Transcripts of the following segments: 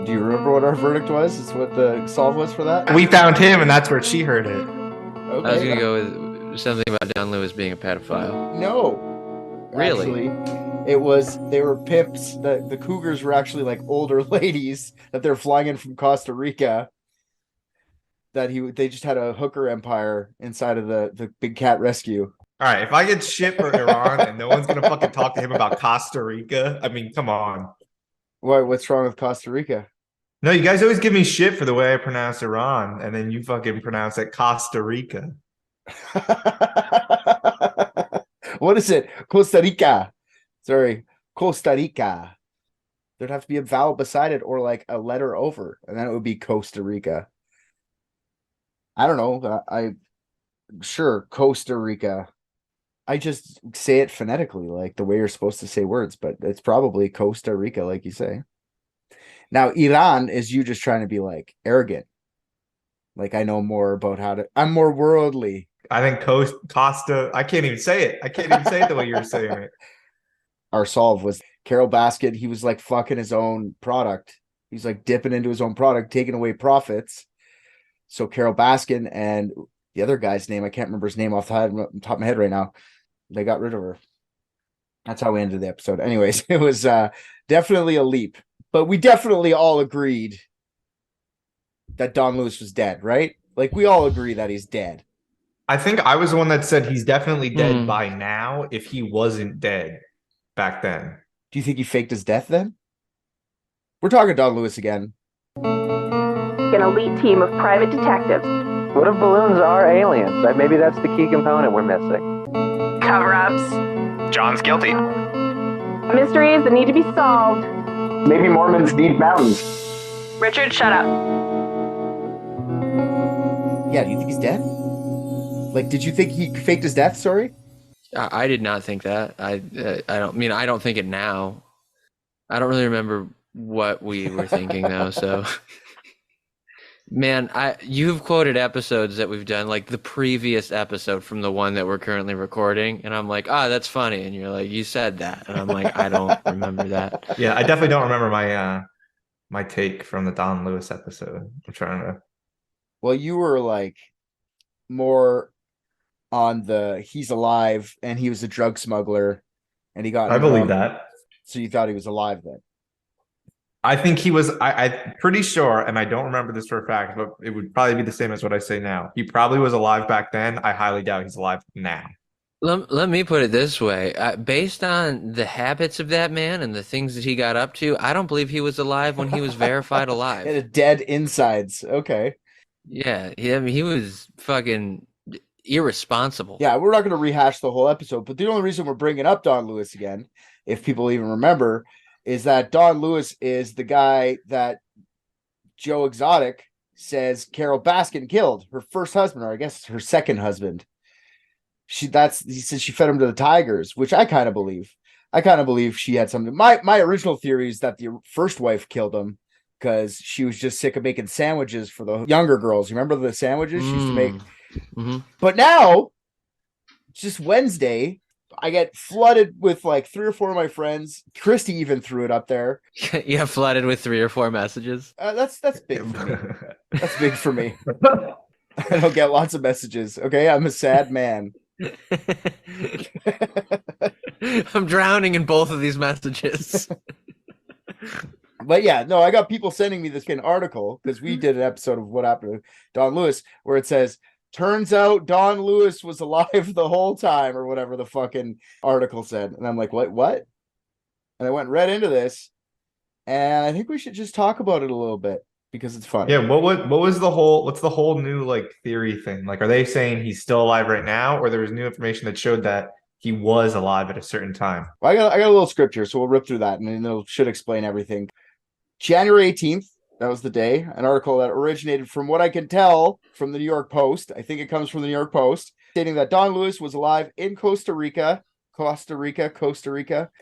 Do you remember what our verdict was? It's what the solve was for that? We found him, and that's where she heard it. Okay. I was gonna go with something about Don Lewis being a pedophile. No. Really? Actually, they were pimps. The cougars were actually like older ladies that they're flying in from Costa Rica. They just had a hooker empire inside of the big cat rescue. All right, if I get shit for Iran and no one's gonna fucking talk to him about Costa Rica, I mean, come on. What's wrong with Costa Rica? No, you guys always give me shit for the way I pronounce Iran, and then you fucking pronounce it Costa Rica. What is it? Costa Rica. Sorry, Costa Rica. There'd have to be a vowel beside it or like a letter over, and then it would be Costa Rica. I don't know. Sure, Costa Rica. I just say it phonetically, like the way you're supposed to say words, but it's probably Costa Rica, like you say. Now, Iran is you just trying to be like arrogant. Like I know more about I'm more worldly. I think Costa. I can't even say it. I can't even say it the way you're saying it. Our solve was Carole Baskin. He was like fucking his own product. He's like dipping into his own product, taking away profits. So Carole Baskin and the other guy's name, I can't remember his name off the top of my head right now. They got rid of her. That's how we ended the episode. Anyways, it was definitely a leap. But we definitely all agreed that Don Lewis was dead, right? Like we all agree that he's dead. I think I was the one that said he's definitely dead by now if he wasn't dead back then. Do you think he faked his death then? We're talking Don Lewis again. An elite team of private detectives. What if balloons are aliens? Maybe that's the key component we're missing. Cover-ups. John's guilty. Mysteries that need to be solved. Maybe Mormons need mountains. Richard, shut up. Yeah, do you think he's dead? Like, did you think he faked his death? Sorry? I did not think that. I don't think it now. I don't really remember what we were thinking though, so man, you've quoted episodes that we've done, like the previous episode from the one that we're currently recording, and I'm like, that's funny, and you're like, you said that, and I'm like, I don't remember that. Yeah, I definitely don't remember my take from the Don Lewis episode. I'm trying to. Well, you were like more on the he's alive and he was a drug smuggler and he got. I believe that. So you thought he was alive then? I think he was. I'm pretty sure, and I don't remember this for a fact, but it would probably be the same as what I say now. He probably was alive back then. I highly doubt he's alive now. Let me put it this way. Based on the habits of that man and the things that he got up to, I don't believe he was alive when he was verified alive. And dead insides. Okay. Yeah, he was fucking irresponsible. Yeah, we're not going to rehash the whole episode, but the only reason we're bringing up Don Lewis again, if people even remember, is that Don Lewis is the guy that Joe Exotic says Carole Baskin killed, her first husband, or I guess her second husband. He said she fed him to the tigers, which I kind of believe. I kind of believe she had something. My original theory is that the first wife killed him because she was just sick of making sandwiches for the younger girls. You remember the sandwiches she used to make? Mm-hmm. But now, it's just Wednesday, I get flooded with like 3 or 4 of my friends. Christy even threw it up there. You got flooded with 3 or 4 messages. That's big for me. That's big for me. I don't get lots of messages. Okay, I'm a sad man. I'm drowning in both of these messages. But yeah, no, I got people sending me this article because we did an episode of What Happened to Don Lewis where it says, turns out Don Lewis was alive the whole time, or whatever the fucking article said. And I'm like, what? And I went and read into this, and I think we should just talk about it a little bit because it's fun. Yeah, what's the whole new like theory thing? Like, are they saying he's still alive right now, or there was new information that showed that he was alive at a certain time? Well, I got a little script here, so we'll rip through that, and then it should explain everything. January 18th, that was the day, an article that originated from what I can tell from the New York Post. I think it comes from the New York Post, stating that Don Lewis was alive in Costa Rica,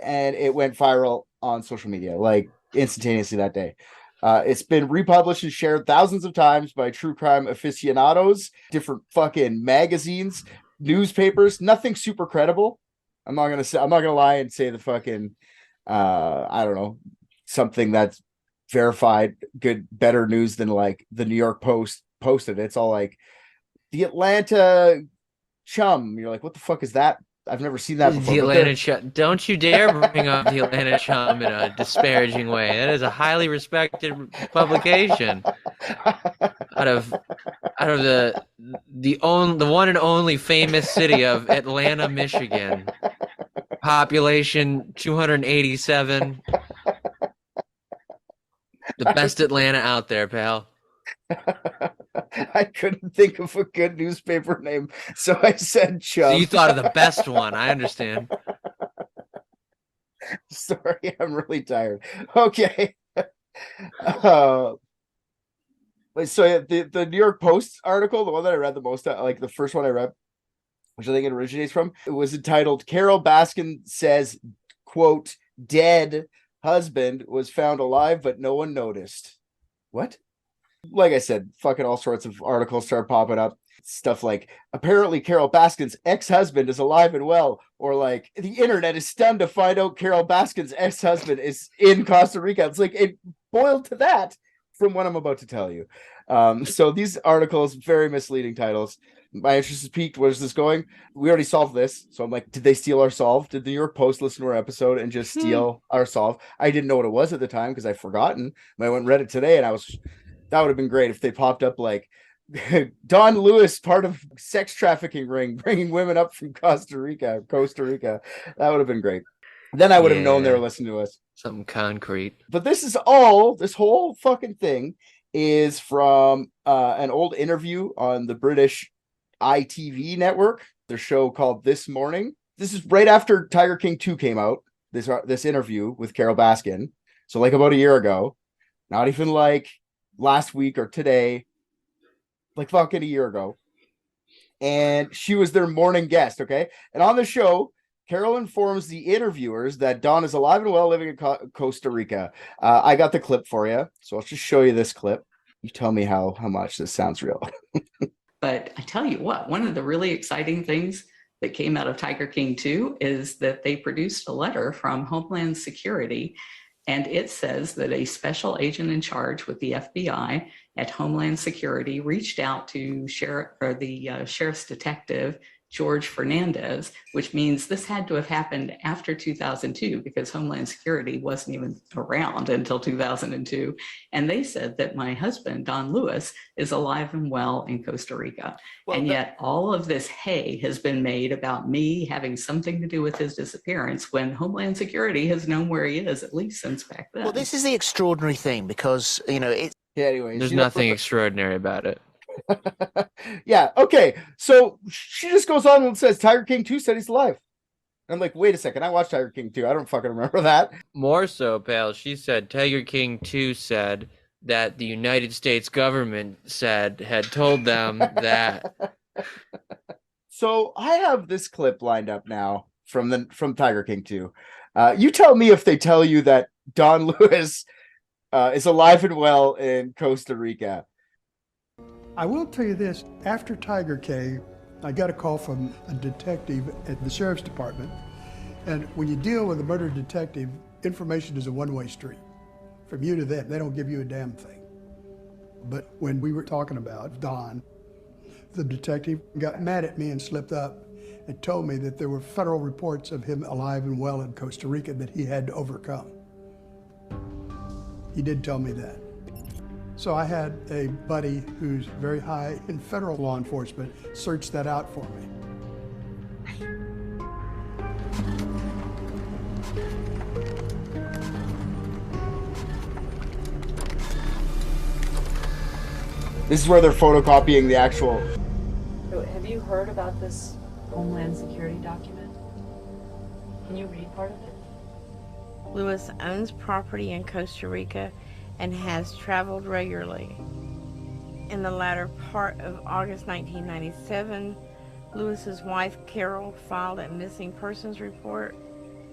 and it went viral on social media, like instantaneously that day. It's been republished and shared thousands of times by true crime aficionados, different fucking magazines, newspapers, nothing super credible. I'm not gonna lie and say the fucking I don't know, something that's verified, good, better news than like the New York Post posted. It's all like the Atlanta Chum. You're like, what the fuck is that? I've never seen that before. The Atlanta Chum. Don't you dare bring up the Atlanta Chum in a disparaging way. That is a highly respected publication. Out of the one and only famous city of Atlanta, Michigan. Population 287. The best Atlanta out there, pal. I couldn't think of a good newspaper name, so I said Chum. So you thought of the best one. I understand. Sorry, I'm really tired. Okay. So the New York Post article, the one that I read the most, like the first one I read, which I think it originates from, it was entitled Carole Baskin says, quote, dead husband was found alive, but no one noticed. What? Like I said, fucking all sorts of articles start popping up. Stuff like, apparently Carole Baskin's ex-husband is alive and well, or like, the internet is stunned to find out Carole Baskin's ex-husband is in Costa Rica. It's like, it boiled to that from what I'm about to tell you. So these articles, very misleading titles. My interest is piqued. Where's this going? We already solved this. So I'm like, did they steal our solve? Did the New York Post listen to our episode and just steal our solve? I didn't know what it was at the time because I'd forgotten. I went and read it today, and that would have been great if they popped up like Don Lewis, part of sex trafficking ring, bringing women up from Costa Rica. That would have been great. Then I would have known they were listening to us. Something concrete. But this whole fucking thing is from an old interview on the British ITV network, their show called This Morning. This is right after Tiger King 2 came out, this interview with Carole Baskin. So like about a year ago, not even like last week or today, like fucking a year ago. And she was their morning guest, okay? And on the show, Carole informs the interviewers that Don is alive and well living in Costa Rica. I got the clip for you, so I'll just show you this clip. You tell me how much this sounds real. But I tell you what, one of the really exciting things that came out of Tiger King 2 is that they produced a letter from Homeland Security, and it says that a special agent in charge with the FBI at Homeland Security reached out to the sheriff's detective, George Fernandez, which means this had to have happened after 2002 because Homeland Security wasn't even around until 2002. And they said that my husband, Don Lewis, is alive and well in Costa Rica. Well, and yet all of this hay has been made about me having something to do with his disappearance when Homeland Security has known where he is, at least since back then. Well, this is the extraordinary thing because, it's... Yeah, anyway. There's nothing extraordinary about it. Yeah, okay. So she just goes on and says Tiger King 2 said he's alive. I'm like, wait a second, I watched Tiger King 2. I don't fucking remember that. More so, pal, she said Tiger King 2 said that the United States government had told them that. So I have this clip lined up now from Tiger King 2. You tell me if they tell you that Don Lewis is alive and well in Costa Rica. I will tell you this, after Tiger King, I got a call from a detective at the sheriff's department. And when you deal with a murder detective, information is a one-way street. From you to them, they don't give you a damn thing. But when we were talking about Don, the detective got mad at me and slipped up and told me that there were federal reports of him alive and well in Costa Rica that he had to overcome. He did tell me that. So I had a buddy who's very high in federal law enforcement search that out for me. This is where they're photocopying the actual... So have you heard about this Homeland Security document? Can you read part of it? Lewis owns property in Costa Rica and has traveled regularly. In the latter part of August 1997, Lewis's wife Carole filed a missing persons report.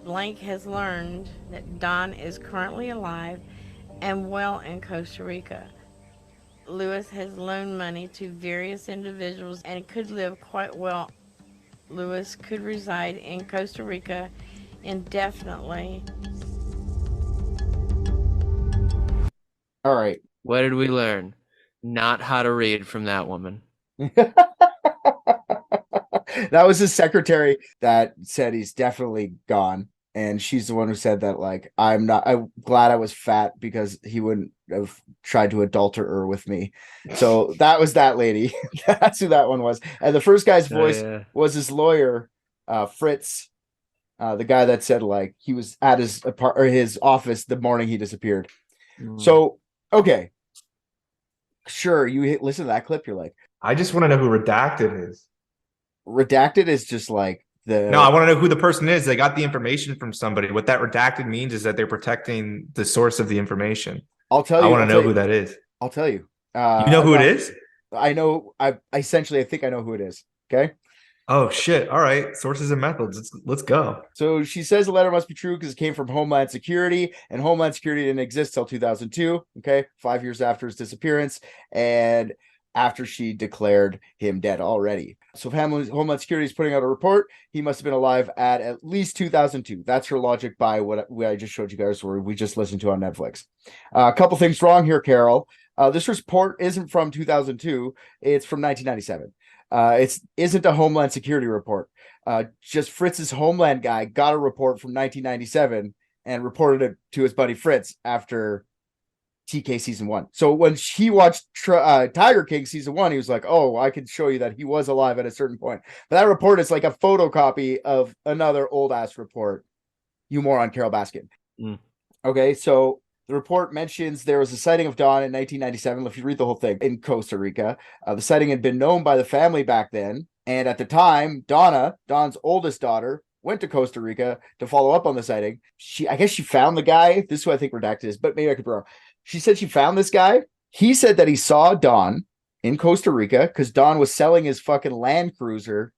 Blank has learned that Don is currently alive and well in Costa Rica. Lewis has loaned money to various individuals and could live quite well. Lewis could reside in Costa Rica indefinitely. All right. What did we learn? Not how to read from that woman. That was his secretary that said he's definitely gone. And she's the one who said that, like, I'm glad I was fat because he wouldn't have tried to adulter her with me. So that was that lady. That's who that one was. And the first guy's voice was his lawyer, Fritz, the guy that said, like, he was at his office the morning he disappeared. So, okay. Sure, you listen to that clip, you're like, I just want to know who Redacted is. Redacted is just like No, I want to know who the person is. They got the information from somebody. What that redacted means is that they're protecting the source of the information. I'll tell you. I want to know who that is. I'll tell you. You know who it is? I know. I think I know who it is. Okay. Oh shit! All right, sources and methods. Let's go. So she says the letter must be true because it came from Homeland Security, and Homeland Security didn't exist till 2002. Okay, 5 years after his disappearance, and after she declared him dead already. So if Homeland Security is putting out a report, he must have been alive at least 2002. That's her logic by what I just showed you guys, where we just listened to on Netflix. A couple things wrong here, Carole. This report isn't from 2002. It's from 1997. It isn't a Homeland Security report. Just Fritz's Homeland guy got a report from 1997 and reported it to his buddy Fritz after TK season 1. So when he watched Tiger King season 1, he was like, "Oh, I can show you that he was alive at a certain point." But that report is like a photocopy of another old ass report. You moron, Carole Baskin. Okay, so the report mentions there was a sighting of Don in 1997. If you read the whole thing, in Costa Rica, the sighting had been known by the family back then, and at the time, Don's oldest daughter, went to Costa Rica to follow up on the sighting. I guess she found the guy. This is who I think Redacted is, but maybe I could be wrong. She said she found this guy. He said that he saw Don in Costa Rica because Don was selling his fucking Land Cruiser.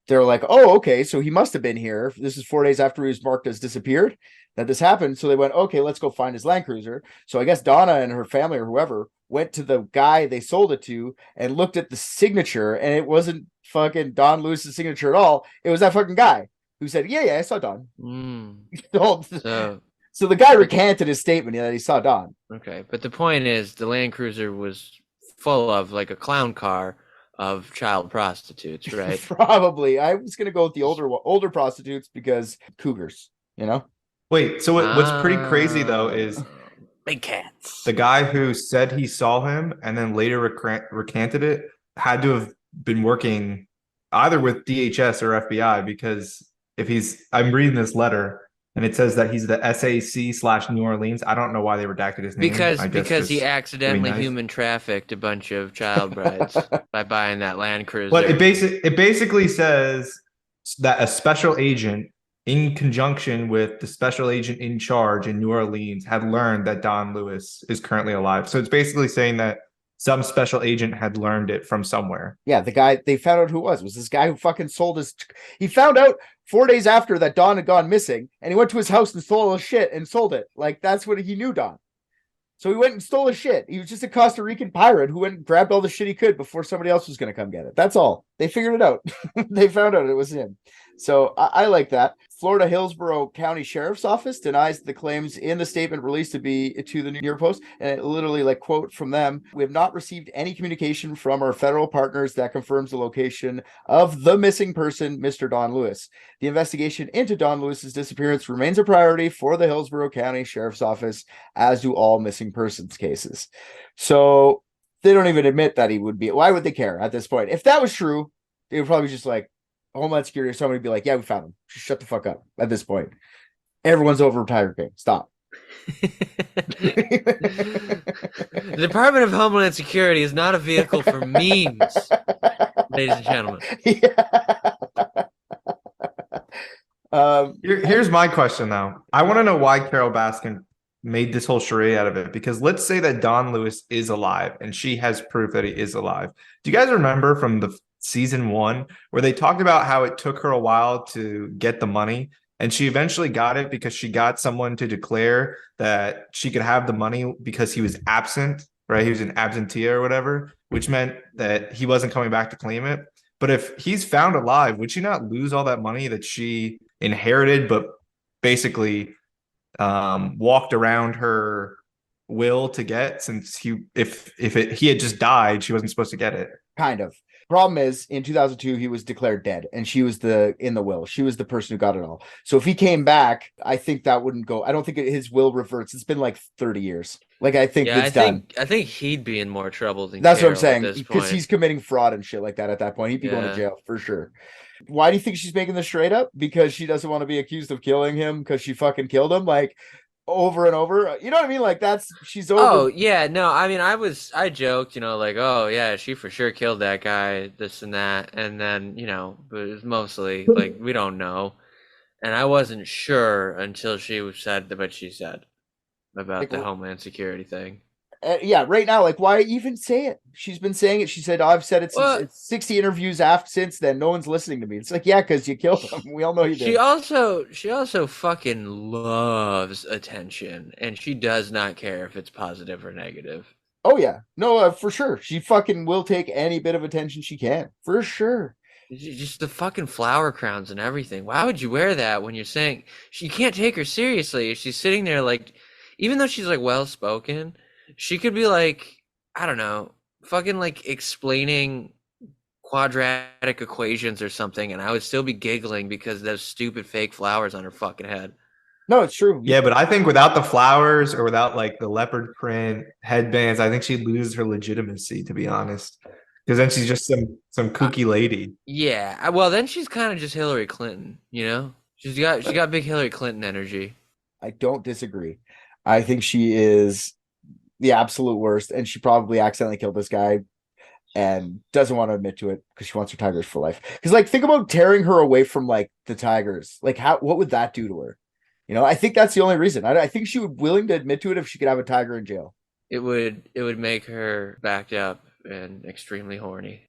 They're like, "Oh, okay, so he must have been here." This is 4 days after he was marked as disappeared that this happened. So they went, "Okay, let's go find his Land Cruiser." So I guess Donna and her family or whoever went to the guy they sold it to and looked at the signature, and it wasn't fucking Don Lewis's signature at all. It was that fucking guy who said, yeah, I saw Don. So the guy recanted his statement that he saw Don. Okay, but the point is the Land Cruiser was full of like a clown car of child prostitutes, right? Probably. I was going to go with the older prostitutes because cougars, you know? Wait, so what's pretty crazy though is big cats. The guy who said he saw him and then later recanted it had to have been working either with DHS or FBI, because I'm reading this letter and it says that he's the SAC/New Orleans. I don't know why they redacted his name. Because he accidentally human trafficked a bunch of child brides by buying that Land Cruiser. But it basically says that a special agent in conjunction with the special agent in charge in New Orleans had learned that Don Lewis is currently alive. So it's basically saying that some special agent had learned it from somewhere. Yeah, the guy they found out who was this guy who fucking sold his. He found out 4 days after that Don had gone missing, and he went to his house and stole his shit and sold it. Like, that's what he knew Don. So he went and stole his shit. He was just a Costa Rican pirate who went and grabbed all the shit he could before somebody else was going to come get it. That's all. They figured it out. They found out it was him. So I like that. Florida Hillsborough County Sheriff's Office denies the claims in the statement released to the New York Post. And it literally, like, quote from them, "We have not received any communication from our federal partners that confirms the location of the missing person, Mr. Don Lewis. The investigation into Don Lewis's disappearance remains a priority for the Hillsborough County Sheriff's Office, as do all missing persons cases." So they don't even admit that he would be. Why would they care at this point? If that was true, they would probably just like Homeland Security or somebody would be like, "Yeah, we found him." Just shut the fuck up at this point. Everyone's over Tiger King. Stop. The Department of Homeland Security is not a vehicle for memes, ladies and gentlemen. Here's my question, though. I want to know why Carole Baskin made this whole charade out of it, because let's say that Don Lewis is alive and she has proof that he is alive. Do you guys remember from the season 1 where they talked about how it took her a while to get the money, and she eventually got it because she got someone to declare that she could have the money because he was absent, right? He was an absentee or whatever, which meant that he wasn't coming back to claim it. But if he's found alive, would she not lose all that money that she inherited, but basically walked around her will to get, since he had just died, she wasn't supposed to get it. Kind of. Problem is, in 2002, he was declared dead, and she was in the will. She was the person who got it all. So if he came back, I think that wouldn't go. I don't think his will reverts. It's been like 30 years. Like, I think it's done. I think he'd be in more trouble than That's Carole what I'm saying, at this because point. he's committing fraud and shit like that at that point. He'd be going to jail for sure. Why do you think she's making this straight up? Because she doesn't want to be accused of killing him because she fucking killed him, like, over and over. You know what I mean? Like, she's over. Oh yeah, no, I mean, I joked, like, oh yeah, she for sure killed that guy, this and that, and then, but it was mostly like, we don't know, and I wasn't sure until she said about the Homeland Security thing. Yeah, right now, like, why even say it? She's been saying it. She said, oh, I've said it since 60 interviews since then. No one's listening to me. It's like, yeah, because you killed him. We all know you did. She also fucking loves attention, and she does not care if it's positive or negative. Oh, yeah. No, for sure. She fucking will take any bit of attention she can. For sure. Just the fucking flower crowns and everything. Why would you wear that when you're saying you can't take her seriously? She's sitting there like, even though she's like well-spoken, she could be like, I don't know, fucking like explaining quadratic equations or something, and I would still be giggling because of those stupid fake flowers on her fucking head. No, it's true. Yeah, but I think without the flowers or without like the leopard print headbands, I think she'd lose her legitimacy, to be honest. Because then she's just some kooky lady. Yeah, well, then she's kind of just Hillary Clinton, She's got big Hillary Clinton energy. I don't disagree. I think she is the absolute worst, and she probably accidentally killed this guy and doesn't want to admit to it because she wants her tigers for life. Because, like, think about tearing her away from like the tigers. Like, what would that do to her? I think that's the only reason. I think she would be willing to admit to it if she could have a tiger in jail. It would make her backed up and extremely horny.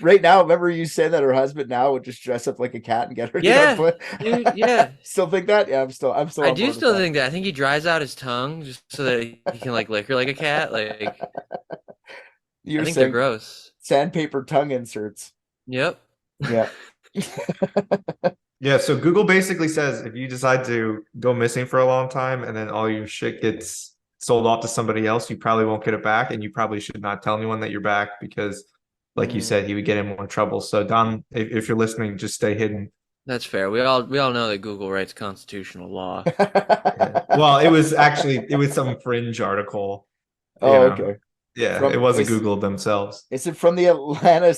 Right now, remember you said that her husband now would just dress up like a cat and get her. Yeah, dude, yeah. Still think that? Yeah, I'm still. I do still think that. I think he dries out his tongue just so that he can like lick her like a cat. Like, I think they're gross. Sandpaper tongue inserts. Yep. Yeah. Yeah. So Google basically says if you decide to go missing for a long time and then all your shit gets sold off to somebody else, you probably won't get it back, and you probably should not tell anyone that you're back because, like you said, he would get in more trouble. So Don, if you're listening, just stay hidden. That's fair. We all know that Google writes constitutional law. Yeah. Well, it was some fringe article. Okay. Yeah, it wasn't Google themselves. Is it from the Atlanta?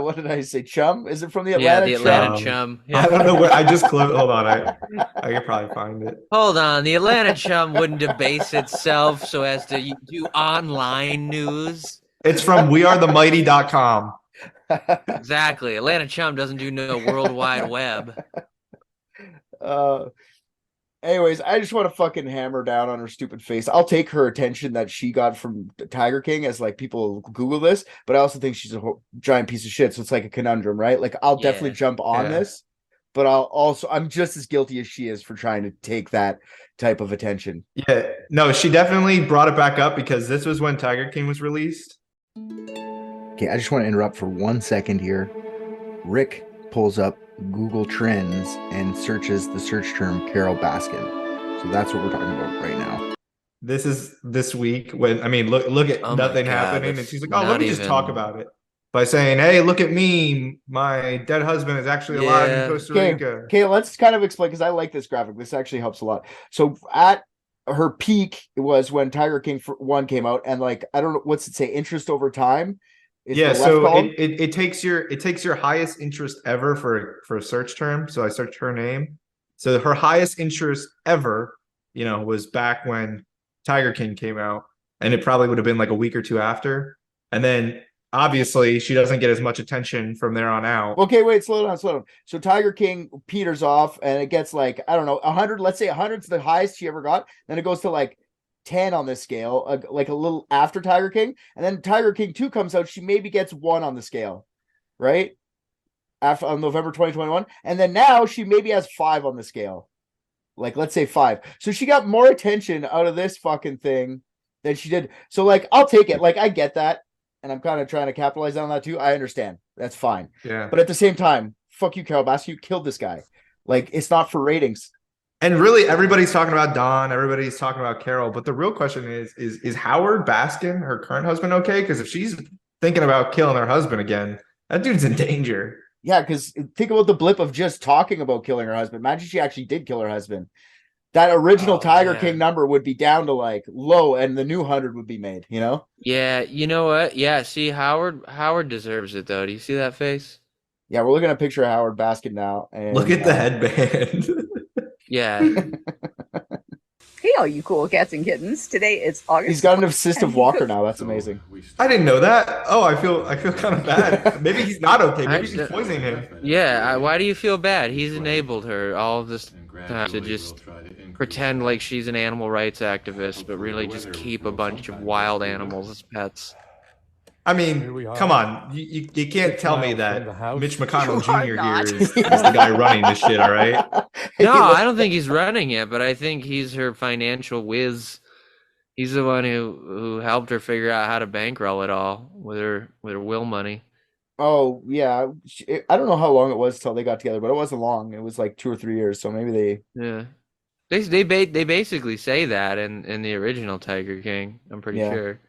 What did I say? Chum? Is it from the Atlanta? Yeah, the Atlanta Chum. Yeah. I don't know where. I just closed. Hold on, I could probably find it. Hold on, the Atlanta Chum wouldn't debase itself so as to do online news. It's from wearethemighty.com. Exactly. Atlanta Chum doesn't do no World Wide Web. Anyways, I just want to fucking hammer down on her stupid face. I'll take her attention that she got from Tiger King as like people Google this, but I also think she's a giant piece of shit. So it's like a conundrum, right? Like, I'll definitely jump on this, but I'm just as guilty as she is for trying to take that type of attention. Yeah, no, she definitely brought it back up because this was when Tiger King was released. Okay, I just want to interrupt for 1 second here. Rick pulls up Google Trends and searches the search term Carole Baskin. So that's what we're talking about right now. This is this week when, look at nothing happening. And she's like, oh, let me just talk about it by saying, hey, look at me. My dead husband is actually alive in Costa Rica. Okay, let's kind of explain, because I like this graphic. This actually helps a lot. So at her peak was when Tiger King 1 came out, and like, I don't know, what's it say? Interest over time. So it takes your highest interest ever for a search term. So I searched her name. So her highest interest ever, was back when Tiger King came out, and it probably would have been like a week or two after. And then obviously she doesn't get as much attention from there on out. Okay, wait, slow down. So Tiger King peters off, and it gets like, I don't know, 100. Let's say 100's the highest she ever got. Then it goes to like 10 on this scale, like a little after Tiger King, and then Tiger King 2 comes out, she maybe gets 1 on the scale, right? On November 2021, and then now she maybe has 5 on the scale, like let's say 5. So she got more attention out of this fucking thing than she did. So like, I'll take it. Like, I get that, and I'm kind of trying to capitalize on that too. I understand, that's fine. Yeah. But at the same time, fuck you, Carole Baskin. You killed this guy. Like, it's not for ratings. And really, everybody's talking about Dawn. Everybody's talking about Carole. But the real question is Howard Baskin, her current husband, okay? Because if she's thinking about killing her husband again, that dude's in danger. Yeah, because think about the blip of just talking about killing her husband. Imagine she actually did kill her husband. That original Tiger King number would be down to like low, and the new 100 would be made. You know? Yeah, you know what? Yeah, see, Howard deserves it though. Do you see that face? Yeah, we're looking at a picture of Howard Baskin now. And, look at the headband. Yeah. Hey, all you cool cats and kittens! Today it's August. He's got an assistive walker now. That's amazing. I didn't know that. Oh, I feel kind of bad. Maybe he's not okay. Maybe she's poisoning him. Yeah. Why do you feel bad? He's enabled her all of this time to just pretend like she's an animal rights activist, but really just keep a bunch of wild animals as pets. I mean, come on. You can't tell me that Mitch McConnell Jr. here is the guy running this shit, all right? No, I don't think he's running it, but I think he's her financial whiz. He's the one who helped her figure out how to bankroll it all with her will money. Oh, yeah. I don't know how long it was till they got together, but it wasn't long. It was like 2 or 3 years, so maybe they... Yeah. They basically say that in the original Tiger King, I'm pretty sure.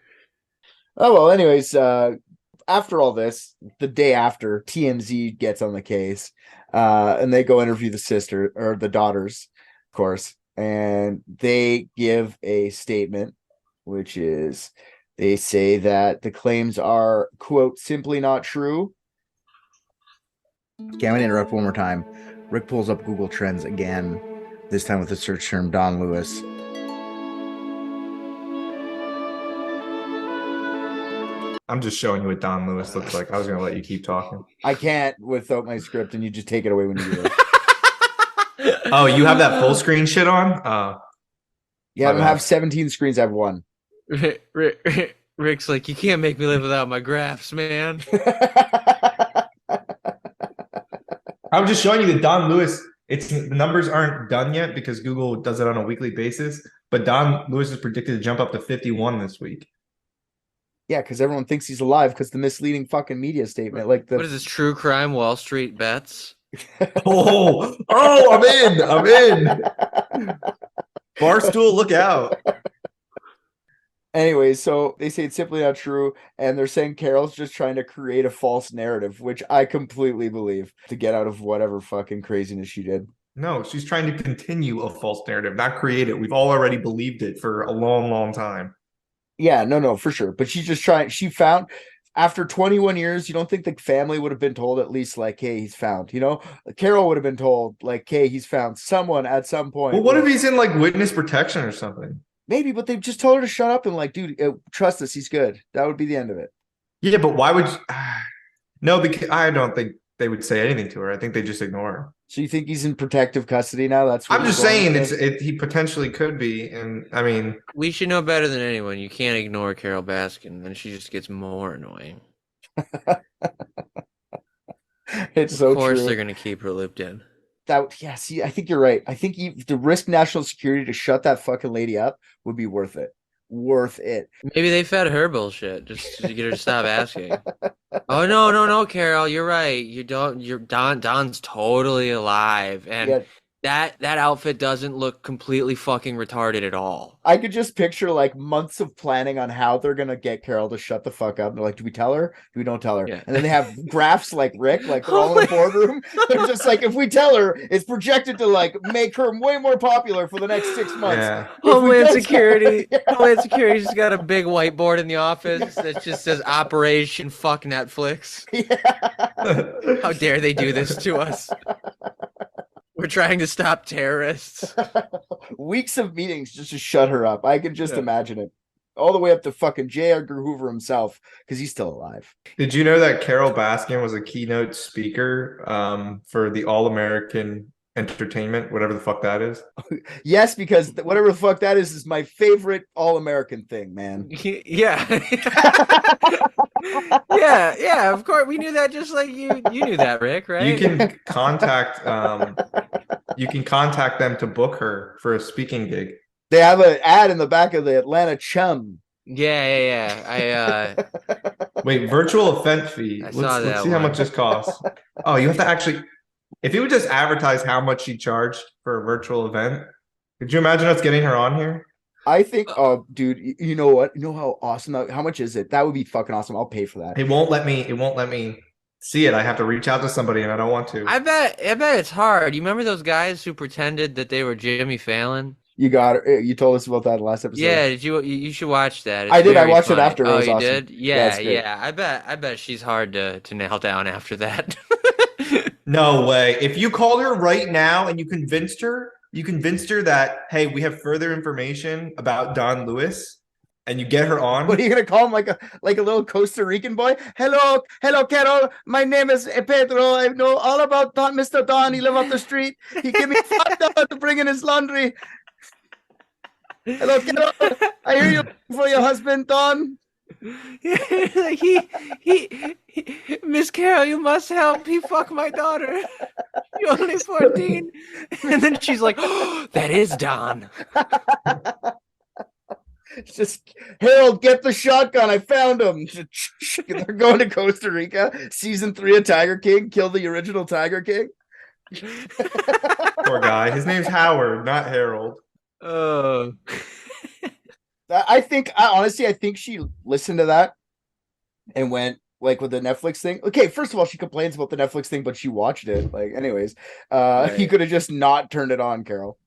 Oh, well, anyways, after all this, the day after, TMZ gets on the case, and they go interview the sister, or the daughters, of course, and they give a statement, which is, they say that the claims are, quote, simply not true. Okay, I'm going to interrupt one more time. Rick pulls up Google Trends again, this time with the search term Don Lewis. I'm just showing you what Don Lewis looks like. I was going to let you keep talking. I can't without my script, and you just take it away when you do it. Oh, you have that full screen shit on? Yeah, I don't have 17 screens. I have one. Rick's like, you can't make me live without my graphs, man. I'm just showing you that Don Lewis, the numbers aren't done yet because Google does it on a weekly basis, but Don Lewis is predicted to jump up to 51 this week. Yeah, because everyone thinks he's alive because the misleading fucking media statement. Like what is this, true crime Wall Street bets? I'm in. Barstool, look out. Anyway, so they say it's simply not true, and they're saying Carole's just trying to create a false narrative, which I completely believe, to get out of whatever fucking craziness she did. No, she's trying to continue a false narrative, not create it. We've all already believed it for a long, long time. Yeah, no, for sure. But she's just trying. She found, after 21 years, you don't think the family would have been told at least, like, hey, he's found, you know? Carole would have been told, like, hey, he's found someone at some point. Well, what if he's in, like, witness protection or something? Maybe, but they just told her to shut up and, like, dude, trust us, he's good. That would be the end of it. Yeah, but why would you... No, because I don't think they would say anything to her. I think they just ignore her. So you think he's in protective custody now? That's what I'm just saying he potentially could be. And I mean, we should know better than anyone. You can't ignore Carole Baskin, then she just gets more annoying. It's so true. Of course they're going to keep her looped in. See, I think you're right. I think the risk national security to shut that fucking lady up would be worth it. Worth it. Maybe they fed her bullshit just to get her to stop asking. Oh no, Carole, you're right. Don's totally alive, and that outfit doesn't look completely fucking retarded at all. I could just picture like months of planning on how they're gonna get Carole to shut the fuck up. And they're like, do we tell her? Do we don't tell her? Yeah. And then they have graphs like Rick, like they're all in the boardroom. They're just like, if we tell her, it's projected to like make her way more popular for the next 6 months. Yeah. Homeland Security just got a big whiteboard in the office that just says Operation Fuck Netflix. Yeah. How dare they do this to us? We're trying to stop terrorists. Weeks of meetings just to shut her up. I can just imagine it. All the way up to fucking J. Edgar Hoover himself, because he's still alive. Did you know that Carole Baskin was a keynote speaker for the All-American Entertainment, whatever the fuck that is? Yes, because whatever the fuck that is my favorite All-American thing, man. Yeah. yeah, of course. We knew that just like you knew that, Rick, right? You can contact them to book her for a speaking gig. They have an ad in the back of the Atlanta Chum. Yeah. Wait, virtual event fee. Let's see how much this costs. Oh, you have to actually... If he would just advertise how much she charged for a virtual event, could you imagine us getting her on here? I think, oh, dude, you know what? You know how awesome how much is it? That would be fucking awesome. I'll pay for that. It won't let me see it. I have to reach out to somebody, and I don't want to. I bet it's hard. You remember those guys who pretended that they were Jimmy Fallon? You got it. You told us about that last episode. Yeah, did you should watch that. It's I did. I very watched it funny. after. It Oh, was you awesome. did? Yeah, great. yeah. I bet she's hard to nail down after that. No way. If you called her right now and you convinced her that, hey, we have further information about Don Lewis, and you get her on. What are you gonna call him? Like a little Costa Rican boy? Hello, Carole. My name is Pedro. I know all about Mr. Don. He live up the street. He give me $5 to bring in his laundry. Hello, Carole. I hear you for your husband, Don. he Miss Carole, you must help. He fucked my daughter. You're only 14. And then she's like, oh, that is Don. It's just, Harold, get the shotgun. I found him. They're going to Costa Rica. Season 3 of Tiger King. Kill the original Tiger King. Poor guy. His name's Howard, not Harold. Oh. I think she listened to that and went like with the Netflix thing. Okay, first of all, she complains about the Netflix thing, but she watched it. Like, anyways, Right. you could have just not turned it on, Carole.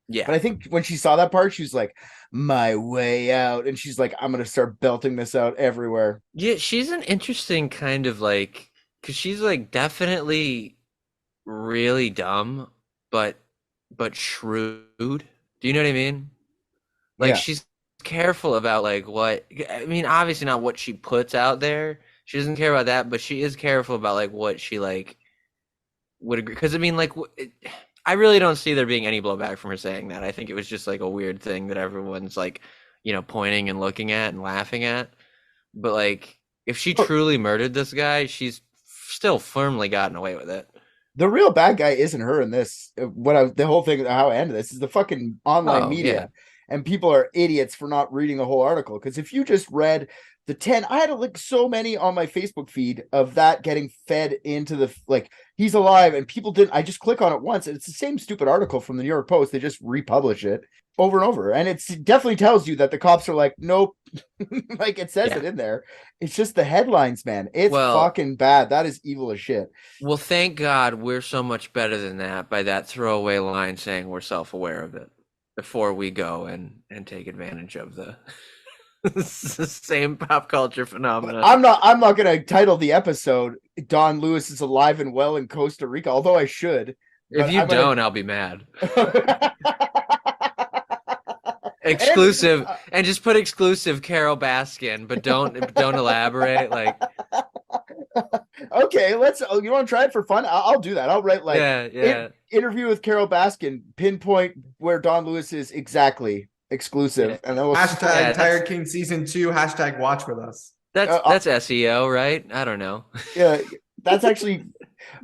Yeah. But I think when she saw that part, she was like, my way out. And she's like, I'm going to start belting this out everywhere. Yeah, she's an interesting kind of like, because she's like definitely really dumb, but shrewd. Do you know what I mean? Like, Yeah. she's careful about like what, I mean, obviously not what she puts out there. She doesn't care about that, but she is careful about like what she like would agree. Because I mean, like, I really don't see there being any blowback from her saying that. I think it was just like a weird thing that everyone's like, you know, pointing and looking at and laughing at. But like, if she truly murdered this guy, she's still firmly gotten away with it. The real bad guy isn't her in this. The whole thing, how I ended this is the fucking online media. Yeah. And people are idiots for not reading the whole article. Because if you just read the 10, I had to look so many on my Facebook feed of that getting fed into the, like, he's alive, and people didn't. I just click on it once, and it's the same stupid article from the New York Post. They just republish it over and over. And it definitely tells you that the cops are like, nope. Like, it says it in there. It's just the headlines, man. It's fucking bad. That is evil as shit. Well, thank God we're so much better than that by that throwaway line saying we're self-aware of it before we go and take advantage of the same pop culture phenomenon. I'm not gonna title the episode Don Lewis is alive and well in Costa Rica, although I should. If you don't, I'll be mad. Exclusive, and just put exclusive Carole Baskin, but don't elaborate. Like, okay, you want to try it for fun? I'll do that. I'll write like interview with Carole Baskin, pinpoint where Don Lewis is exactly, exclusive, and then we'll hashtag Tiger King season 2 hashtag watch with us. That's SEO, right? I don't know. Yeah, that's actually,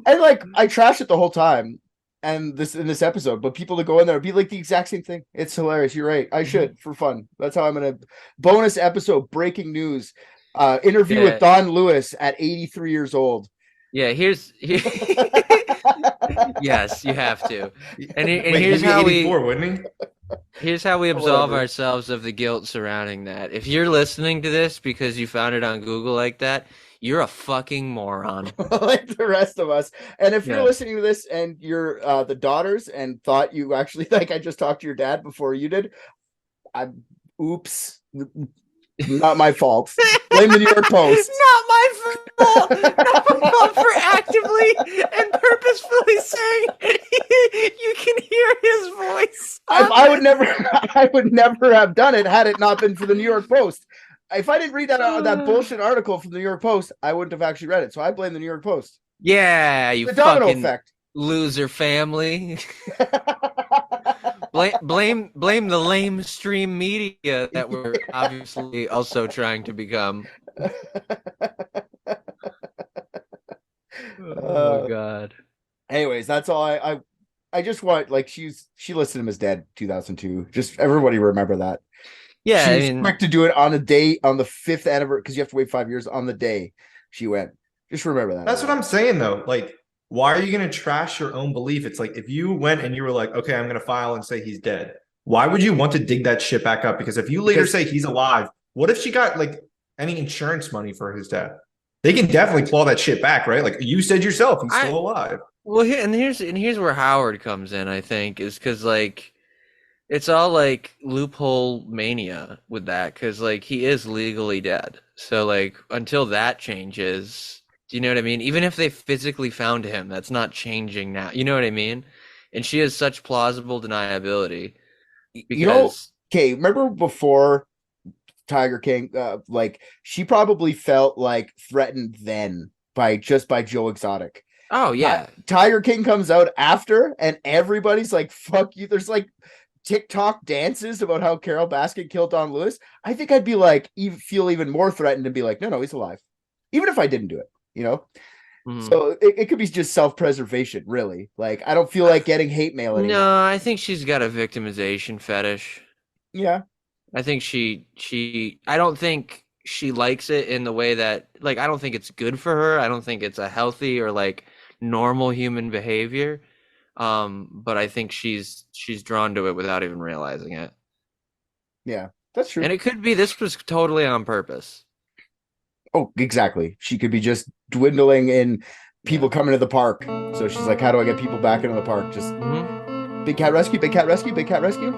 and like I trash it the whole time. And in this episode, but people to go in there be like the exact same thing. It's hilarious. You're right. I should for fun. That's how I'm gonna bonus episode. Breaking news. Interview with Don Lewis at 83 years old. Yeah, yes, you have to. And Wait, here's he'd be how 84, wouldn't he? Here's how we absolve ourselves of the guilt surrounding that. If you're listening to this because you found it on Google like that, you're a fucking moron. Like the rest of us. And if you're listening to this and you're the daughters and thought you actually, like, I just talked to your dad before you did, oops. Not my fault. Blame the New York Post. Not my fault. Not my fault for actively and purposefully saying you can hear his voice. I would never have done it had it not been for the New York Post. If I didn't read that bullshit article from the New York Post, I wouldn't have actually read it. So I blame the New York Post. Yeah, you the domino fucking effect. Loser family. blame the lame stream media that we're obviously also trying to become. Oh God. Anyways, that's all I just want, like, she listed him as dead 2002. Just everybody remember that. Yeah, she's quick to do it on the 5th anniversary, because you have to wait 5 years on the day she went. Just remember that. That's what I'm saying though. Like, why are you going to trash your own belief? It's like if you went and you were like, okay, I'm going to file and say he's dead. Why would you want to dig that shit back up? Because if you later say he's alive, what if she got like any insurance money for his death? They can definitely claw that shit back, right? Like you said yourself, he's still alive. Well, here's where Howard comes in, I think, is because like it's all like loophole mania with that, because like he is legally dead. So like until that changes, do you know what I mean? Even if they physically found him, that's not changing now. You know what I mean? And she has such plausible deniability. Because okay, remember before Tiger King, like she probably felt like threatened then by Joe Exotic. Oh yeah. Tiger King comes out after and everybody's like, fuck you. There's like TikTok dances about how Carole Baskin killed Don Lewis. I think I'd be like, feel even more threatened and be like, no, he's alive. Even if I didn't do it, you know? So it could be just self-preservation, really. Like, I don't feel like getting hate mail anymore. No, I think she's got a victimization fetish. Yeah. I think I don't think she likes it in the way that, like, I don't think it's good for her. I don't think it's a healthy or, like, normal human behavior. But I think she's drawn to it without even realizing it. Yeah, that's true. And it could be this was totally on purpose. Oh, exactly. She could be just dwindling in people coming to the park. So she's like, how do I get people back into the park? Just big cat rescue, big cat rescue, big cat rescue.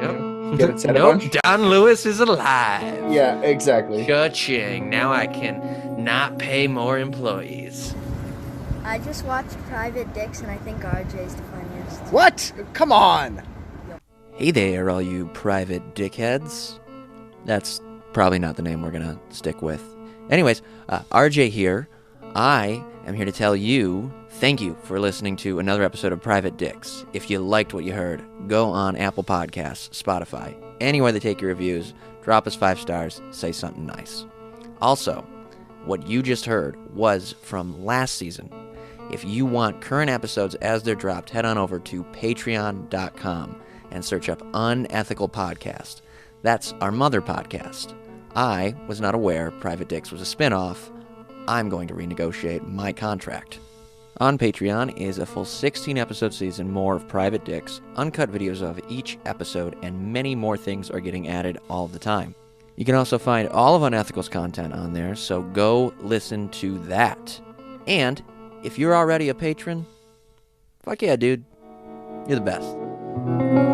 Yep. Get it set a Nope, bunch. Don Lewis is alive. Yeah, exactly. Cha-ching. Now I can not pay more employees. I just watched Private Dicks and I think RJ's the funniest. What? Come on. Hey there, all you private dickheads. That's probably not the name we're gonna stick with. Anyways, RJ here. I am here to tell you thank you for listening to another episode of Private Dicks. If you liked what you heard, go on Apple Podcasts, Spotify, anywhere they take your reviews, drop us 5 stars, say something nice. Also, what you just heard was from last season. If you want current episodes as they're dropped, head on over to patreon.com and search up Unethical Podcast. That's our mother podcast. I was not aware Private Dicks was a spinoff. I'm going to renegotiate my contract. On Patreon is a full 16-episode season more of Private Dicks, uncut videos of each episode, and many more things are getting added all the time. You can also find all of Unethical's content on there, so go listen to that. And if you're already a patron, fuck yeah, dude. You're the best.